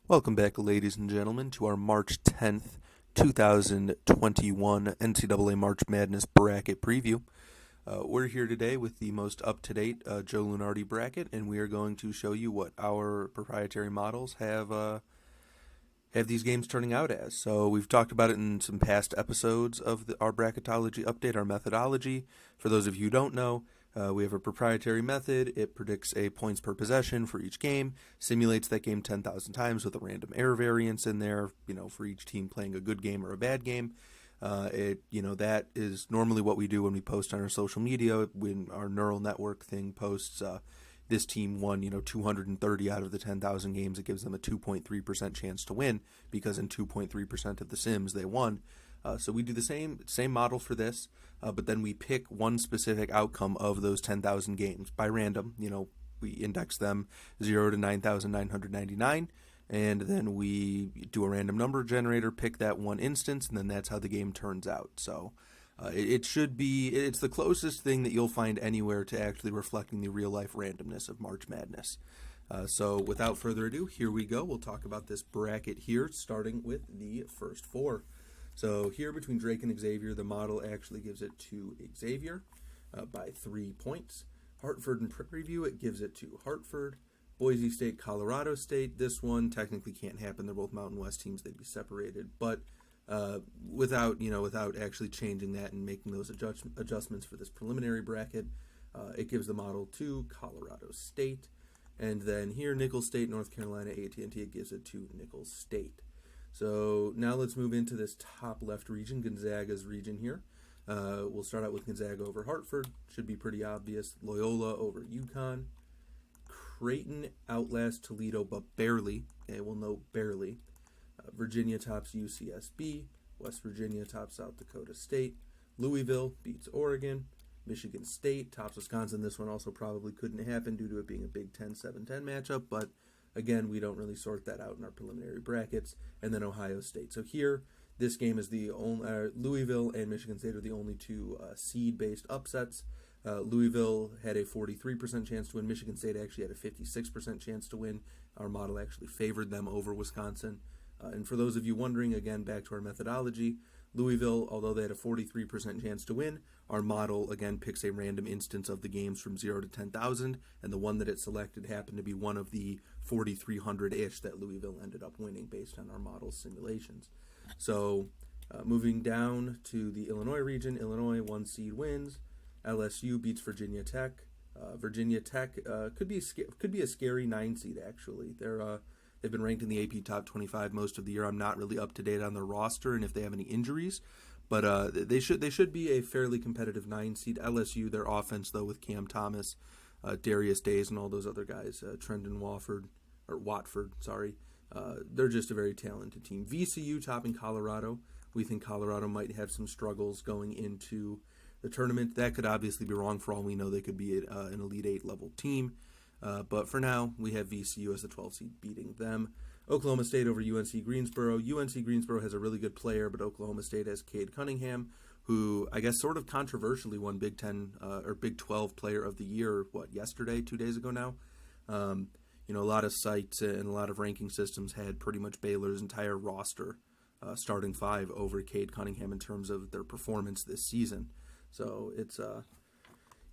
Welcome back, ladies and gentlemen, to our March 10th, 2021 NCAA March Madness bracket preview. We're here today with the most up-to-date Joe Lunardi bracket, and we are going to show you what our proprietary models have these games turning out as. So we've talked about it in some past episodes of our bracketology update, our methodology. For those of you who don't know, we have a proprietary method. It predicts a points per possession for each game, simulates that game 10,000 times with a random error variance in there, for each team playing a good game or a bad game. That is normally what we do when we post on our social media. When our neural network thing posts, this team won, 230 out of the 10,000 games. It gives them a 2.3% chance to win because in 2.3% of the sims they won. So we do the same model for this, but then we pick one specific outcome of those 10,000 games by random. We index them 0 to 9,999, and then we do a random number generator, pick that one instance, and then that's how the game turns out. So it's the closest thing that you'll find anywhere to actually reflecting the real-life randomness of March Madness. So without further ado, here we go. We'll talk about this bracket here, starting with the first four. So here between Drake and Xavier, the model actually gives it to Xavier by 3 points. Hartford and Prairie View, it gives it to Hartford. Boise State, Colorado State, this one technically can't happen. They're both Mountain West teams. They'd be separated. But without actually changing that and making those adjustments for this preliminary bracket, it gives the model to Colorado State. And then here, Nichols State, North Carolina, AT&T, it gives it to Nichols State. So now let's move into this top left region, Gonzaga's region here. We'll start out with Gonzaga over Hartford. Should be pretty obvious. Loyola over UConn. Creighton outlasts Toledo, but barely. Okay, we'll note barely. Virginia tops UCSB. West Virginia tops South Dakota State. Louisville beats Oregon. Michigan State tops Wisconsin. This one also probably couldn't happen due to it being a Big Ten 7-10 matchup, but again, we don't really sort that out in our preliminary brackets. And then Ohio State. So here, this game is the only Louisville and Michigan State are the only two seed-based upsets. Louisville had a 43% chance to win. Michigan State actually had a 56% chance to win. Our model actually favored them over Wisconsin. And for those of you wondering, again, back to our methodology, Louisville, although they had a 43% chance to win, our model, again, picks a random instance of the games from 0 to 10,000, and the one that it selected happened to be one of the 4,300-ish that Louisville ended up winning based on our model simulations. So moving down to the Illinois region, Illinois 1 seed wins. LSU beats Virginia Tech. Virginia Tech could be a scary 9 seed, actually. They've been ranked in the AP Top 25 most of the year. I'm not really up to date on their roster and if they have any injuries, but they should be a fairly competitive 9 seed. LSU, their offense though, with Cam Thomas, Darius Days, and all those other guys, Trendon Watford, they're just a very talented team. VCU topping Colorado. We think Colorado might have some struggles going into the tournament. That could obviously be wrong. For all we know, they could be an Elite 8 level team. But for now, we have VCU as the 12 seed beating them. Oklahoma State over UNC Greensboro. UNC Greensboro has a really good player, but Oklahoma State has Cade Cunningham, who I guess sort of controversially won Big 10 or Big 12 Player of the Year, yesterday, 2 days ago now. A lot of sites and a lot of ranking systems had pretty much Baylor's entire roster, starting 5, over Cade Cunningham in terms of their performance this season. So it's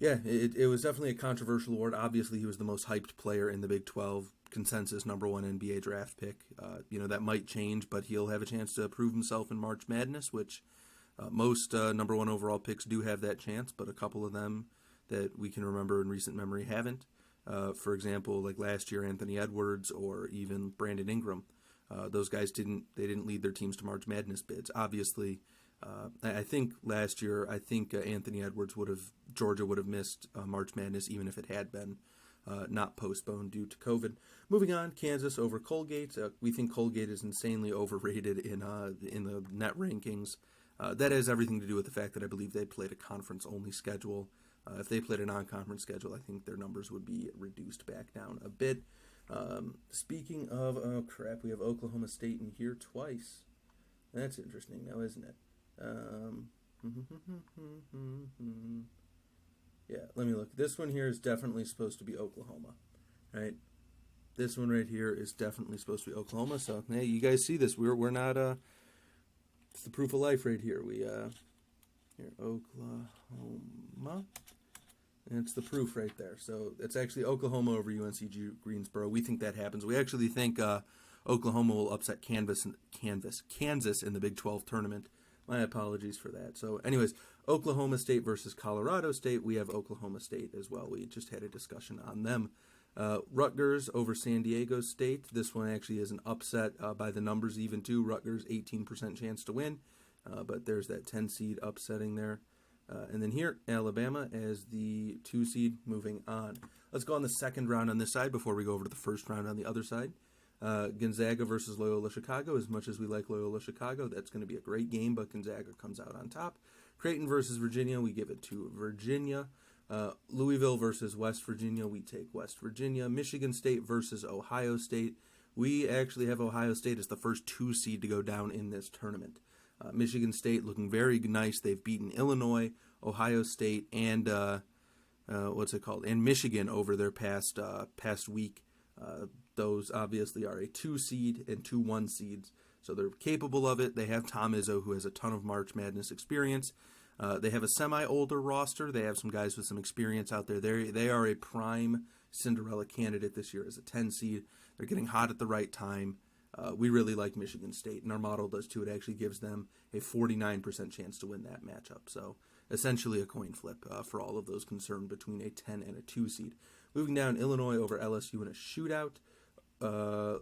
it was definitely a controversial award. Obviously, he was the most hyped player in the Big 12, consensus number 1 NBA draft pick. That might change, but he'll have a chance to prove himself in March Madness, which most number 1 overall picks do have that chance, but a couple of them that we can remember in recent memory haven't. For example, like last year, Anthony Edwards or even Brandon Ingram. Those guys didn't lead their teams to March Madness bids. Obviously, I think last year, Anthony Edwards Georgia would have missed March Madness even if it had been not postponed due to COVID. Moving on, Kansas over Colgate. We think Colgate is insanely overrated in the net rankings. That has everything to do with the fact that I believe they played a conference-only schedule. If they played a non-conference schedule, I think their numbers would be reduced back down a bit. Speaking of, we have Oklahoma State in here twice. That's interesting now, isn't it? Yeah, let me look. This one here is definitely supposed to be Oklahoma, right? This one right here is definitely supposed to be Oklahoma. So hey, you guys see this? We're not it's the proof of life right here. We here Oklahoma. And it's the proof right there. So it's actually Oklahoma over UNC Greensboro. We think that happens. We actually think Oklahoma will upset Kansas in the Big 12 tournament. My apologies for that. So anyways, Oklahoma State versus Colorado State. We have Oklahoma State as well. We just had a discussion on them. Rutgers over San Diego State. This one actually is an upset by the numbers even too. Rutgers 18% chance to win, but there's that 10 seed upsetting there. And then here, Alabama as the 2 seed moving on. Let's go on the second round on this side before we go over to the first round on the other side. Gonzaga versus Loyola Chicago. As much as we like Loyola Chicago, that's going to be a great game, but Gonzaga comes out on top. Creighton versus Virginia, we give it to Virginia. Louisville versus West Virginia, we take West Virginia. Michigan State versus Ohio State. We actually have Ohio State as the first 2 seed to go down in this tournament. Michigan State looking very nice. They've beaten Illinois, Ohio State, and and Michigan over their past week. Those obviously are a 2 seed and 2 1 seeds, so they're capable of it. They have Tom Izzo, who has a ton of March Madness experience. They have a semi-older roster. They have some guys with some experience out there. They are a prime Cinderella candidate this year as a 10 seed. They're getting hot at the right time. We really like Michigan State, and our model does too. It actually gives them a 49% chance to win that matchup. So essentially a coin flip for all of those concerned between a 10 and a 2 seed. Moving down, Illinois over LSU in a shootout.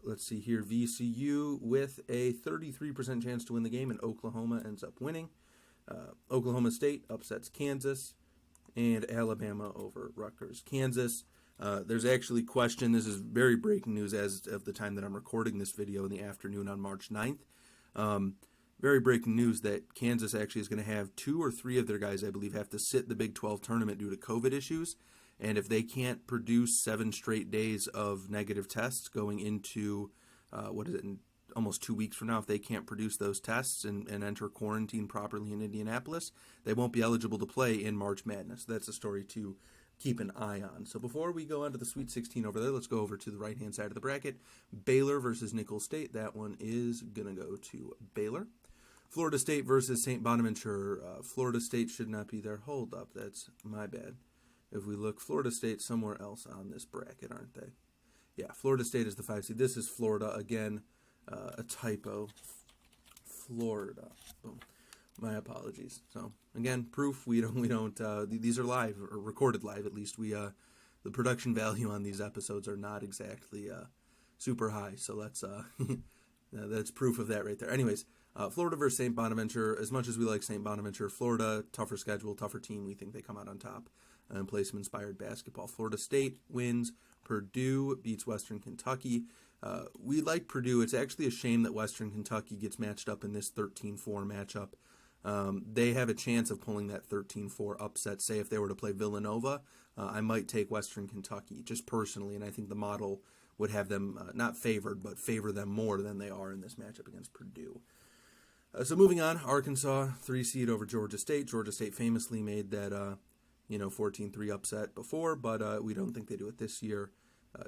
Let's see here, VCU with a 33% chance to win the game, and Oklahoma ends up winning. Oklahoma State upsets Kansas, and Alabama over Rutgers. Kansas, there's actually question, this is very breaking news as of the time that I'm recording this video in the afternoon on March 9th. Very breaking news that Kansas actually is going to have 2 or 3 of their guys, I believe, have to sit the Big 12 tournament due to COVID issues. And if they can't produce 7 straight days of negative tests going into, in almost 2 weeks from now, if they can't produce those tests and enter quarantine properly in Indianapolis, they won't be eligible to play in March Madness. That's a story to keep an eye on. So before we go on to the Sweet 16 over there, let's go over to the right-hand side of the bracket. Baylor versus Nichols State. That one is going to go to Baylor. Florida State versus St Bonaventure. Florida State should not be there. Hold up, that's my bad. If we look, Florida State somewhere else on this bracket, aren't they? Yeah, Florida State is the 5 seed. This is Florida. Again, a typo. Florida. Boom. My apologies. So again, proof we don't. These are live or recorded live. At least the production value on these episodes are not exactly super high. So that's proof of that right there. Anyways, Florida versus St Bonaventure. As much as we like St Bonaventure, Florida, tougher schedule, tougher team. We think they come out on top and play some inspired basketball. Florida State wins. Purdue beats Western Kentucky. We like Purdue. It's actually a shame that Western Kentucky gets matched up in this 13-4 matchup. They have a chance of pulling that 13-4 upset. Say if they were to play Villanova, I might take Western Kentucky just personally, and I think the model would have them not favored, but favor them more than they are in this matchup against Purdue. So moving on, Arkansas 3 seed over Georgia State. Georgia State famously made that 14-3 upset before, but we don't think they do it this year.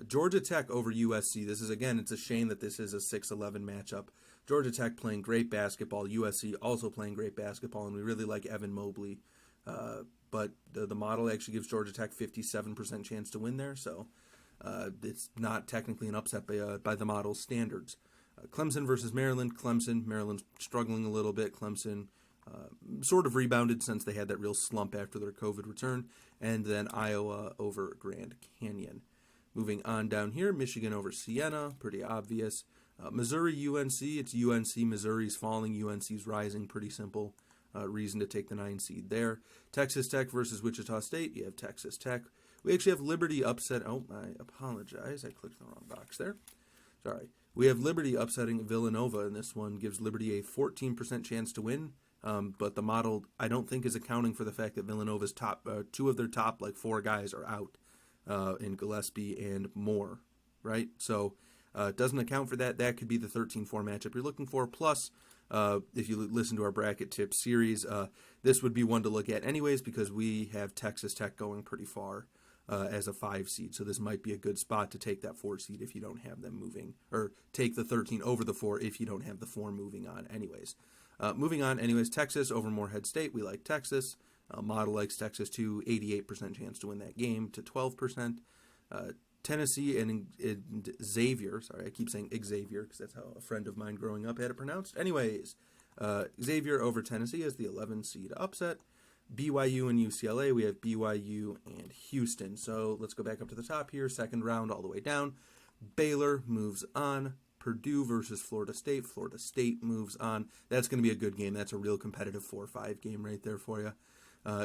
Georgia Tech over USC. This is, again, it's a shame that this is a 6-11 matchup. Georgia Tech playing great basketball. USC also playing great basketball, and we really like Evan Mobley. But the model actually gives Georgia Tech 57% chance to win there, so it's not technically an upset by the model's standards. Clemson versus Maryland. Maryland's struggling a little bit. Clemson sort of rebounded since they had that real slump after their COVID return. And then Iowa over Grand Canyon. Moving on down here, Michigan over Siena, pretty obvious. Missouri, UNC, it's UNC. Missouri's falling, UNC's rising, pretty simple reason to take the 9 seed there. Texas Tech versus Wichita State, you have Texas Tech. We actually have Liberty upset, I apologize, I clicked the wrong box there. Sorry. We have Liberty upsetting Villanova, and this one gives Liberty a 14% chance to win. But the model, I don't think, is accounting for the fact that Villanova's top 2 of their top 4 guys are out in Gillespie and Moore, right? So it doesn't account for that. That could be the 13-4 matchup you're looking for. Plus, if you listen to our bracket tips series, this would be one to look at anyways because we have Texas Tech going pretty far as a 5 seed. So this might be a good spot to take that 4 seed if you don't have them moving, or take the 13 over the 4 if you don't have the 4 moving on anyways. Texas over Morehead State. We like Texas. Model likes Texas too. 88% chance to win that game to 12%. Tennessee and Xavier. Sorry, I keep saying Xavier because that's how a friend of mine growing up had it pronounced. Anyways, Xavier over Tennessee is the 11 seed upset. BYU and UCLA, we have BYU and Houston. So let's go back up to the top here. Second round all the way down. Baylor moves on. Purdue versus Florida State. Florida State moves on. That's going to be a good game. That's a real competitive 4-5 game right there for you.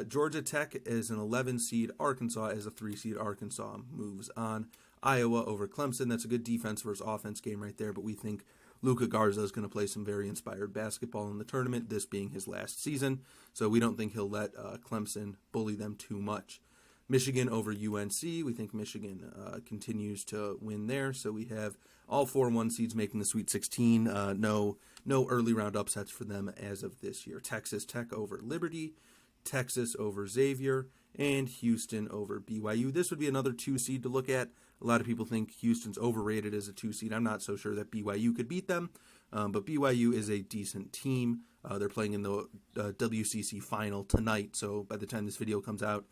Georgia Tech is an 11 seed. Arkansas is a 3 seed. Arkansas moves on. Iowa over Clemson. That's a good defense versus offense game right there, but we think Luka Garza is going to play some very inspired basketball in the tournament, this being his last season, so we don't think he'll let Clemson bully them too much. Michigan over UNC. We think Michigan continues to win there, so we have all 4 1 seeds making the Sweet 16. No early round upsets for them as of this year. Texas Tech over Liberty. Texas over Xavier, and Houston over BYU. This would be another 2 seed to look at. A lot of people think Houston's overrated as a 2 seed. I'm not so sure that BYU could beat them, but BYU is a decent team. They're playing in the WCC final tonight, so by the time this video comes out,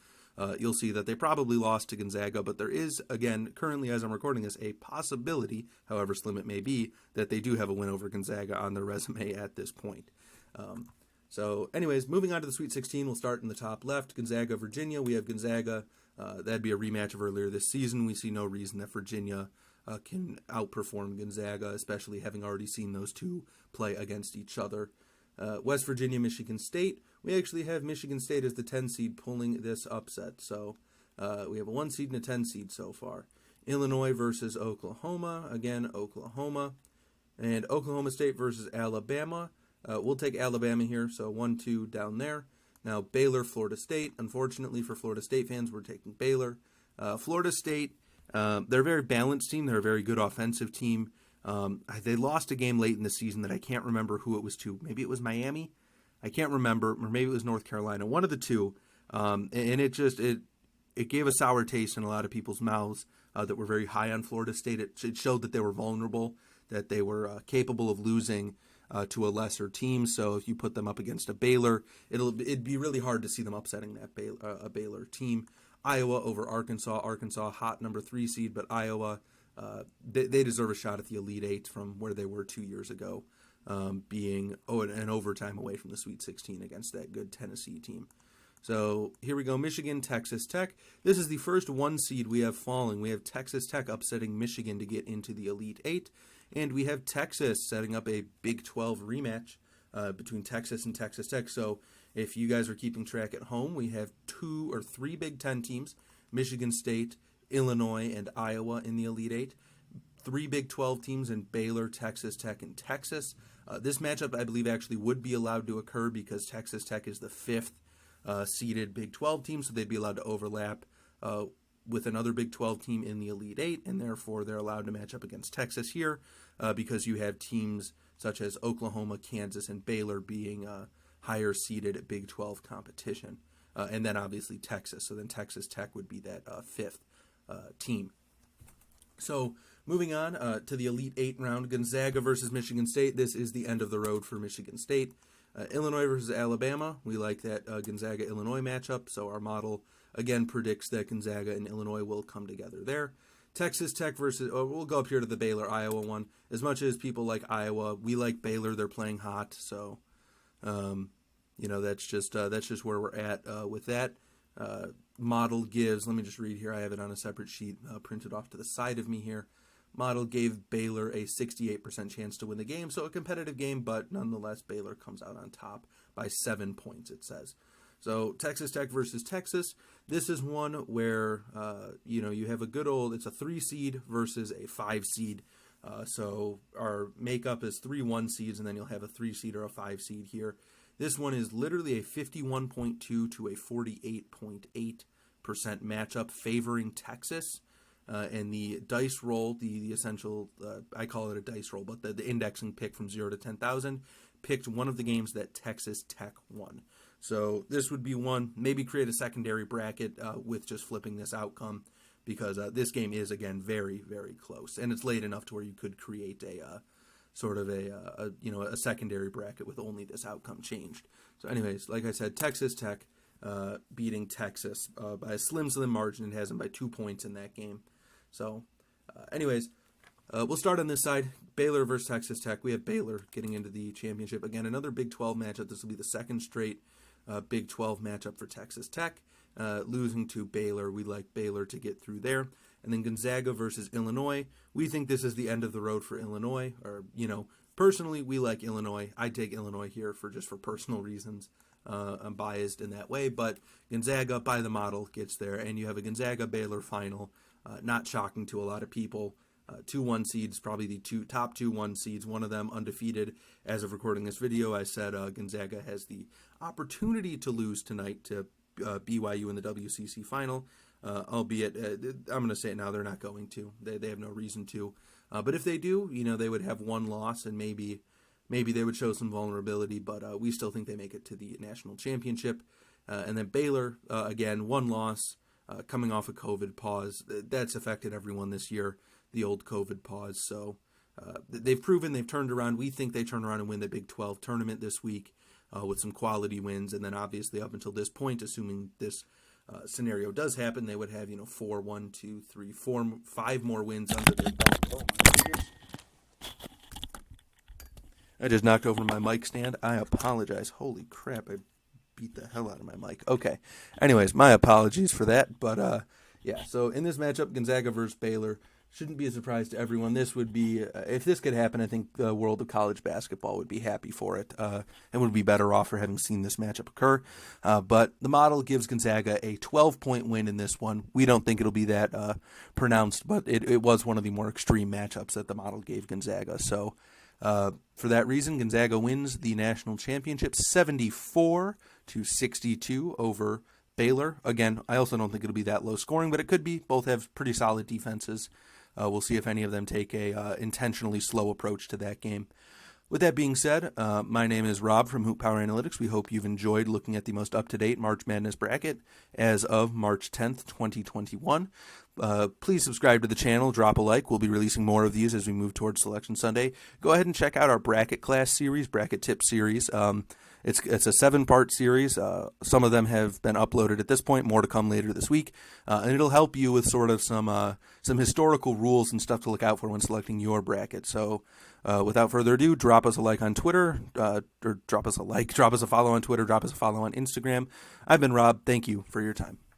you'll see that they probably lost to Gonzaga, but there is, again, currently as I'm recording this, a possibility, however slim it may be, that they do have a win over Gonzaga on their resume at this point. So anyways, moving on to the Sweet 16, we'll start in the top left. Gonzaga, Virginia. We have Gonzaga. That'd be a rematch of earlier this season. We see no reason that Virginia can outperform Gonzaga, especially having already seen those two play against each other. West Virginia, Michigan State. We actually have Michigan State as the 10 seed pulling this upset. So we have a 1 seed and a 10 seed so far. Illinois versus Oklahoma. Again, Oklahoma. And Oklahoma State versus Alabama. We'll take Alabama here, so 1-2 down there. Now, Baylor, Florida State. Unfortunately for Florida State fans, we're taking Baylor. Florida State, they're a very balanced team. They're a very good offensive team. They lost a game late in the season that I can't remember who it was to. Maybe it was Miami? I can't remember. Or maybe it was North Carolina. One of the two. And it gave a sour taste in a lot of people's mouths that were very high on Florida State. It showed that they were vulnerable, that they were capable of losing to a lesser team. So if you put them up against a Baylor, it'd be really hard to see them upsetting that a Baylor team. Iowa over Arkansas. Arkansas, hot number 3 seed, but Iowa, they deserve a shot at the Elite Eight from where they were 2 years ago, being an overtime away from the Sweet 16 against that good Tennessee team. So here we go, Michigan, Texas Tech. This is the first 1 seed we have falling. We have Texas Tech upsetting Michigan to get into the Elite Eight. And we have Texas setting up a Big 12 rematch between Texas and Texas Tech. So if you guys are keeping track at home, we have 2 or 3 Big 10 teams, Michigan State, Illinois, and Iowa in the Elite Eight. 3 Big 12 teams in Baylor, Texas Tech, and Texas. This matchup, I believe, actually would be allowed to occur because Texas Tech is the 5th seeded Big 12 team, so they'd be allowed to overlap with another Big 12 team in the Elite Eight, and therefore they're allowed to match up against Texas here because you have teams such as Oklahoma, Kansas, and Baylor being higher seeded Big 12 competition. And then obviously Texas. So then Texas Tech would be that 5th team. So moving on to the Elite Eight round, Gonzaga versus Michigan State. This is the end of the road for Michigan State. Illinois versus Alabama. We like that Gonzaga-Illinois matchup, so our model, again, predicts that Gonzaga and Illinois will come together there. Texas Tech versus, we'll go up here to the Baylor-Iowa one. As much as people like Iowa, we like Baylor. They're playing hot, so, that's just where we're at with that. Model gives, let me just read here. I have it on a separate sheet printed off to the side of me here. Model gave Baylor a 68% chance to win the game, so a competitive game, but nonetheless, Baylor comes out on top by 7 points, it says. So Texas Tech versus Texas. This is one where, you have a good old, it's a 3 seed versus a 5 seed. So our makeup is 3 1 seeds, and then you'll have a 3 seed or a 5 seed here. This one is literally a 51.2 to a 48.8% matchup favoring Texas. And the dice roll, the essential, I call it a dice roll, but the indexing pick from 0 to 10,000 picked one of the games that Texas Tech won. So this would be one, maybe create a secondary bracket with just flipping this outcome, because this game is, again, very, very close. And it's late enough to where you could create a sort of a secondary bracket with only this outcome changed. So anyways, like I said, Texas Tech beating Texas by a slim margin. It has them by 2 points in that game. So anyways, we'll start on this side. Baylor versus Texas Tech. We have Baylor getting into the championship. Again, another Big 12 matchup. This will be the second straight Big 12 matchup for Texas Tech. Losing to Baylor. We like Baylor to get through there. And then Gonzaga versus Illinois. We think this is the end of the road for Illinois. Or, personally, we like Illinois. I take Illinois here for personal reasons. I'm biased in that way. But Gonzaga, by the model, gets there. And you have a Gonzaga-Baylor final. Not shocking to a lot of people. 2 1 seeds, probably the top 2 1 seeds, one of them undefeated. As of recording this video, I said Gonzaga has the opportunity to lose tonight to BYU in the WCC final, albeit, I'm going to say it now, they're not going to. They have no reason to. But if they do, they would have one loss, and maybe they would show some vulnerability, but we still think they make it to the national championship. And then Baylor, again, one loss, coming off a COVID pause. That's affected everyone this year, the old COVID pause. So they've proven they've turned around. We think they turn around and win the Big 12 tournament this week with some quality wins. And then obviously up until this point, assuming this scenario does happen, they would have, 4, 1, 2, 3, 4, 5 more wins under their belt. Oh, my goodness. I just knocked over my mic stand. I apologize. Holy crap, I beat the hell out of my mic. Okay. Anyways, my apologies for that. But, yeah, so in this matchup, Gonzaga versus Baylor, shouldn't be a surprise to everyone. This would be, if this could happen, I think the world of college basketball would be happy for it and would be better off for having seen this matchup occur. But the model gives Gonzaga a 12-point win in this one. We don't think it'll be that pronounced, but it was one of the more extreme matchups that the model gave Gonzaga. So for that reason, Gonzaga wins the national championship 74-62 over Baylor. Again, I also don't think it'll be that low scoring, but it could be. Both have pretty solid defenses. We'll see if any of them take a intentionally slow approach to that game. With that being said, my name is Rob from Hoop Power Analytics. We hope you've enjoyed looking at the most up-to-date March Madness bracket as of March 10th, 2021. Please subscribe to the channel, drop a like. We'll be releasing more of these as we move towards Selection Sunday. Go ahead and check out our bracket class series, bracket tip series. It's a 7-part series. Some of them have been uploaded at this point, more to come later this week. And it'll help you with sort of some historical rules and stuff to look out for when selecting your bracket. So without further ado, drop us a like on Twitter, or drop us a follow on Twitter, drop us a follow on Instagram. I've been Rob. Thank you for your time.